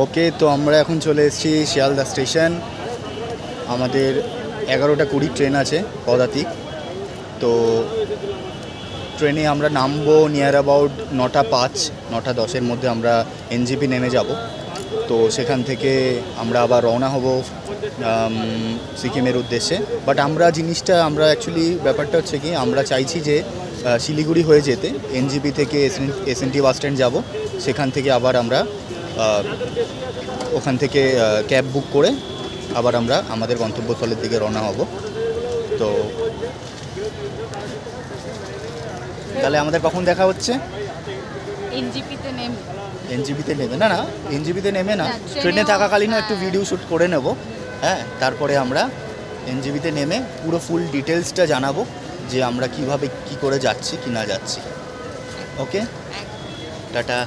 ওকে, তো আমরা এখন চলে এসেছি শিয়ালদা স্টেশন। আমাদের 11:20 ট্রেন আছে পদাতিক। তো ট্রেনে আমরা নামবো নিয়ার অ্যাবাউট 9:05, 9:10-এর মধ্যে আমরা এনজেপি নেমে যাব। তো সেখান থেকে আমরা আবার রওনা হব সিকিমের উদ্দেশ্যে। বাট আমরা অ্যাকচুয়ালি ব্যাপারটা হচ্ছে কি, আমরা চাইছি যে শিলিগুড়ি হয়ে যেতে, এনজেপি থেকে এসএনটি বাস স্ট্যান্ড যাব, সেখান থেকে আবার আমরা ওখান থেকে ক্যাব বুক করে আবার আমরা আমাদের গন্তব্যস্থলের দিকে রওনা হব। তো তাহলে আমাদের কখন দেখা হচ্ছে? এনজিপিতে নেমে। এনজিপিতে নেমে না, এনজিপিতে নেমে না, ট্রেনে থাকাকালীনও একটু ভিডিও শ্যুট করে নেব। হ্যাঁ, তারপরে আমরা এনজিপিতে নেমে পুরো ফুল ডিটেলসটা জানাবো যে আমরা কিভাবে কি করে যাচ্ছি কি না যাচ্ছি। ওকে, টাটা।